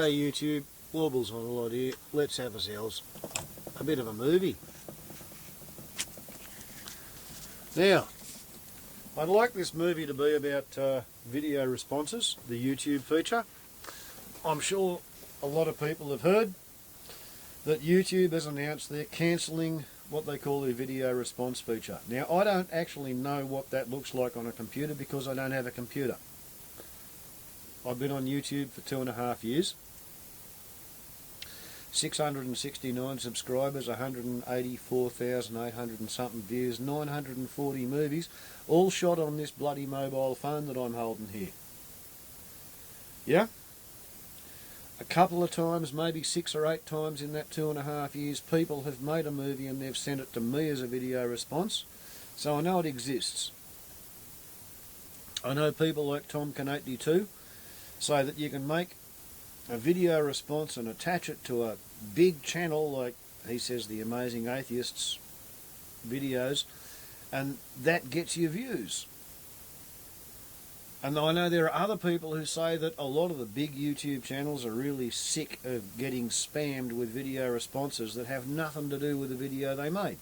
Hey YouTube, Warbles on a lot here. Let's have ourselves a bit of a movie. Now, I'd like this movie to be about video responses, the YouTube feature. I'm sure a lot of people have heard that YouTube has announced they're cancelling what they call their video response feature. Now, I don't actually know what that looks like on a computer because I don't have a computer. I've been on YouTube for 2.5 years. 669 subscribers, 184,800 and something views, 940 movies, all shot on this bloody mobile phone that I'm holding here. Yeah? A couple of times, maybe 6 or 8 times in that 2.5 years, people have made a movie and they've sent it to me as a video response, so I know it exists. I know people like Tom82 say that you can make a video response and attach it to a big channel like, he says, the Amazing Atheists videos, and that gets you views. And I know there are other people who say that a lot of the big YouTube channels are really sick of getting spammed with video responses that have nothing to do with the video they made.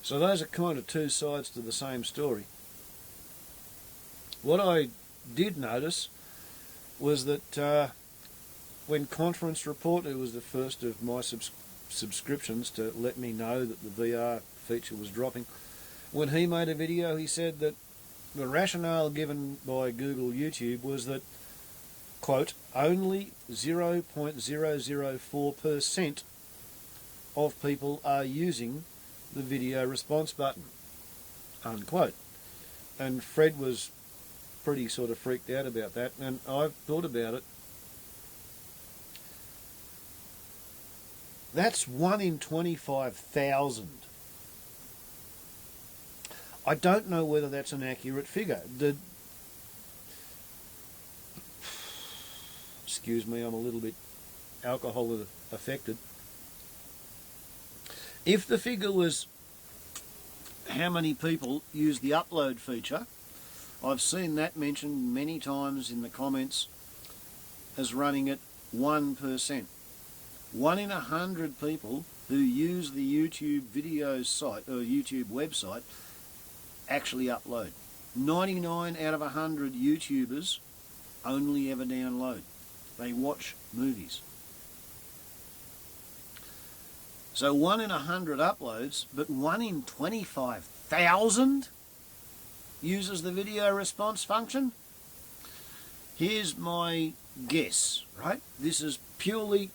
So those are kind of two sides to the same story. What I did notice was that when Conference Report, who was the first of my subscriptions to let me know that the VR feature was dropping, when he made a video, he said that the rationale given by Google YouTube was that, quote, only 0.004% of people are using the video response button, unquote. And Fred was pretty sort of freaked out about that, and I've thought about it. That's 1 in 25,000. I don't know whether that's an accurate figure. Excuse me, I'm a little bit alcohol affected. If the figure was how many people use the upload feature, I've seen that mentioned many times in the comments as running at 1%. 1 in 100 people who use the YouTube video site or YouTube website actually upload. 99 out of 100 YouTubers only ever download. They watch movies. So 1 in 100 uploads, but 1 in 25,000 uses the video response function? Here's my guess, right? This is purely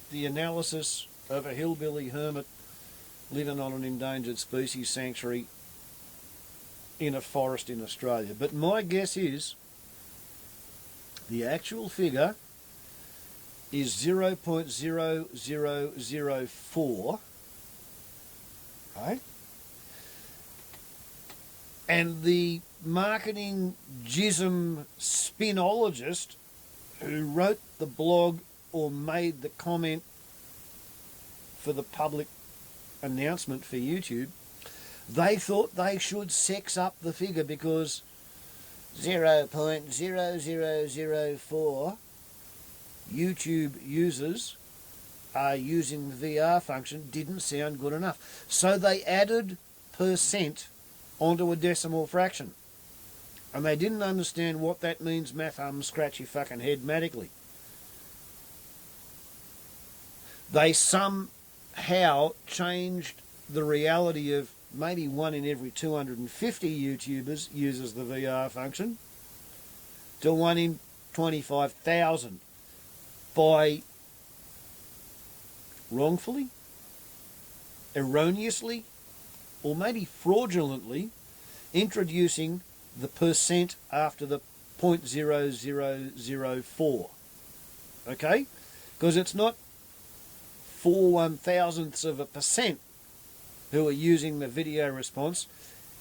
the analysis of a hillbilly hermit living on an endangered species sanctuary in a forest in Australia. But my guess is the actual figure is 0.0004, right? And the marketing jism spinologist who wrote the blog or made the comment for the public announcement for YouTube, they thought they should sex up the figure because 0.0004 YouTube users are using the VR function didn't sound good enough. So they added percent onto a decimal fraction. And they didn't understand what that means, math, scratch your fucking head matically. They somehow changed the reality of maybe 1 in every 250 YouTubers uses the VR function to 1 in 25,000 by wrongfully, erroneously, or maybe fraudulently introducing the percent after the 0.0004. Okay? Because it's not 4/1000ths of a percent who are using the video response.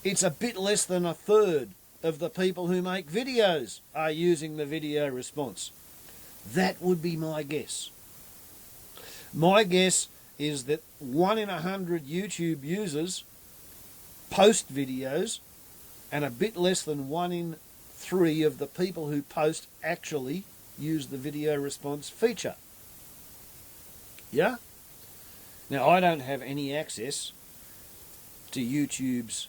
It's a bit less than 1/3 of the people who make videos are using the video response. That would be my guess. My guess is that 1 in 100 YouTube users post videos, and a bit less than 1 in 3 of the people who post actually use the video response feature. Yeah? Now, I don't have any access to YouTube's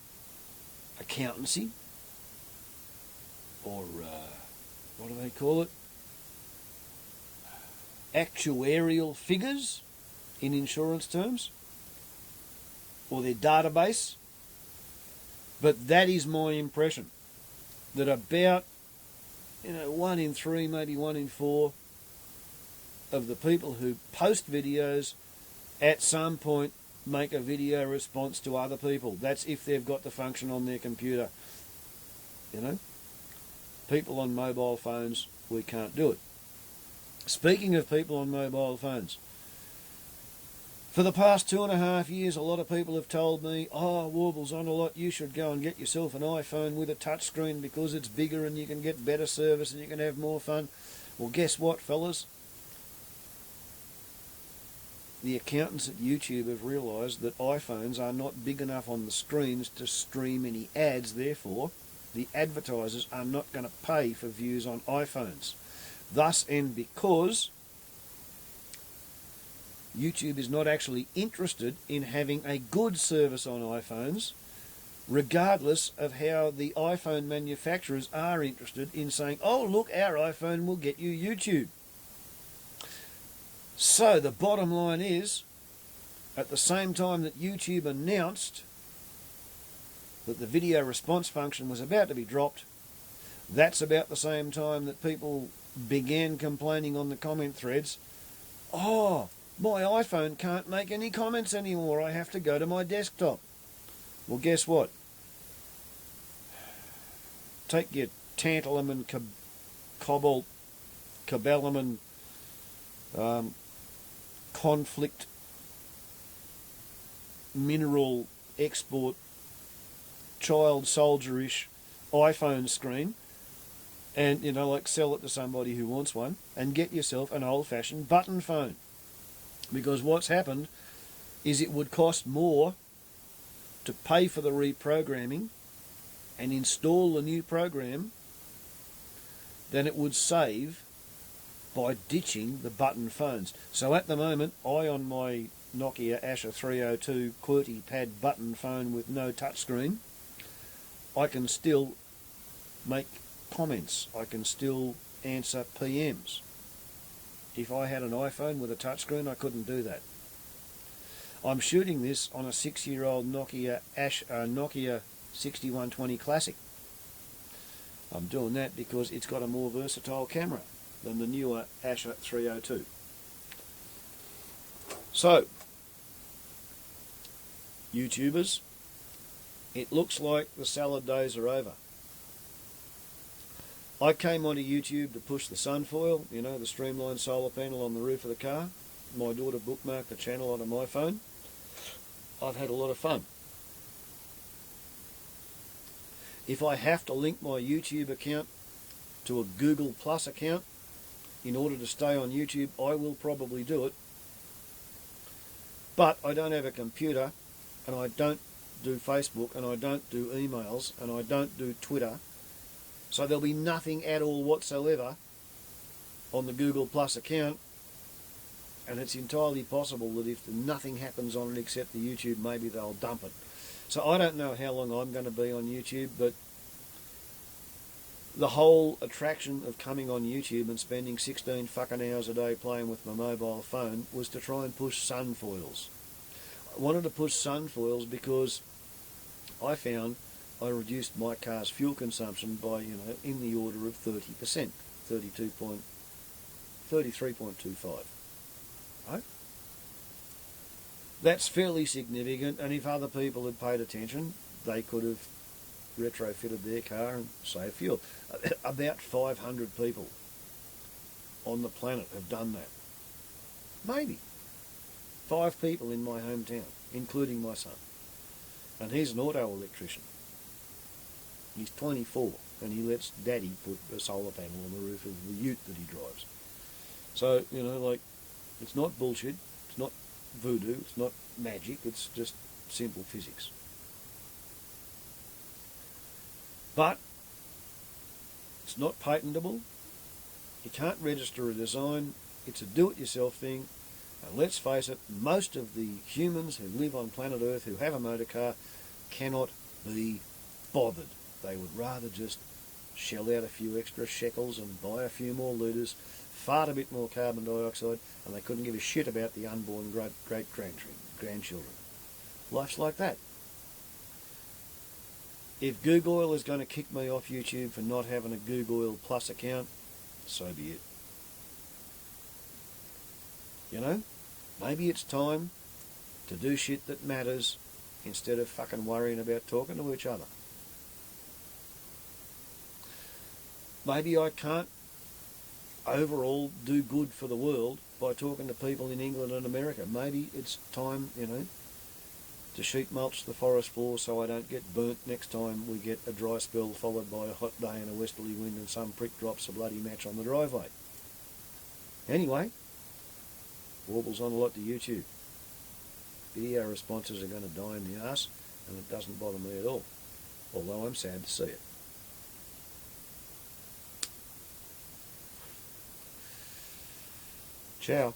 accountancy, or what do they call it? Actuarial figures in insurance terms, or their database. But that is my impression, that about 1 in 3, maybe 1 in 4 of the people who post videos at some point make a video response to other people. That's if they've got the function on their computer. People on mobile phones, we can't do it. Speaking of people on mobile phones, for the past 2.5 years, a lot of people have told me, "Oh, Warble's on a lot, you should go and get yourself an iPhone with a touchscreen because it's bigger and you can get better service and you can have more fun." Well, guess what, fellas? The accountants at YouTube have realised that iPhones are not big enough on the screens to stream any ads. Therefore, the advertisers are not going to pay for views on iPhones. Thus, and because YouTube is not actually interested in having a good service on iPhones, regardless of how the iPhone manufacturers are interested in saying, "Oh, look, our iPhone will get you YouTube." So the bottom line is, at the same time that YouTube announced that the video response function was about to be dropped, that's about the same time that people began complaining on the comment threads, "Oh, my iPhone can't make any comments anymore. I have to go to my desktop." Well, guess what? Take your tantalum and cobalt, cobalamin, conflict, mineral export, child soldierish iPhone screen, and sell it to somebody who wants one, and get yourself an old-fashioned button phone. Because what's happened is it would cost more to pay for the reprogramming and install the new program than it would save by ditching the button phones. So at the moment, on my Nokia Asha 302 QWERTY pad button phone with no touchscreen, I can still make comments. I can still answer PMs. If I had an iPhone with a touchscreen, I couldn't do that. I'm shooting this on a 6-year-old Nokia 6120 Classic. I'm doing that because it's got a more versatile camera than the newer Asha 302. So, YouTubers, it looks like the salad days are over. I came onto YouTube to push the SunFoil, the streamlined solar panel on the roof of the car. My daughter bookmarked the channel onto my phone. I've had a lot of fun. If I have to link my YouTube account to a Google Plus account in order to stay on YouTube, I will probably do it. But I don't have a computer, and I don't do Facebook, and I don't do emails, and I don't do Twitter. So there'll be nothing at all whatsoever on the Google Plus account, and it's entirely possible that if nothing happens on it except the YouTube, maybe they'll dump it. So I don't know how long I'm going to be on YouTube, but the whole attraction of coming on YouTube and spending 16 fucking hours a day playing with my mobile phone was to try and push SunFoils. I wanted to push SunFoils because I found I reduced my car's fuel consumption by, in the order of 30%, 33.25. Right? That's fairly significant, and if other people had paid attention, they could have retrofitted their car and saved fuel. About 500 people on the planet have done that. Maybe. 5 people in my hometown, including my son. And he's an auto electrician. He's 24, and he lets Daddy put a solar panel on the roof of the ute that he drives. So, it's not bullshit, it's not voodoo, it's not magic, it's just simple physics. But it's not patentable, You can't register a design. It's a do-it-yourself thing. And let's face it, most of the humans who live on planet Earth who have a motor car cannot be bothered. They would rather just shell out a few extra shekels and buy a few more litres, fart a bit more carbon dioxide, and they couldn't give a shit about the unborn great-grandchildren. Life's like that. If Googoyle is going to kick me off YouTube for not having a Googoyle Plus account, so be it. You know, maybe it's time to do shit that matters instead of fucking worrying about talking to each other. Maybe I can't overall do good for the world by talking to people in England and America. Maybe it's time, you know, to sheet mulch the forest floor so I don't get burnt next time we get a dry spell followed by a hot day and a westerly wind and some prick drops a bloody match on the driveway. Anyway, warbles on a lot to YouTube. Video responses are going to die in the arse, and it doesn't bother me at all, although I'm sad to see it. Ciao.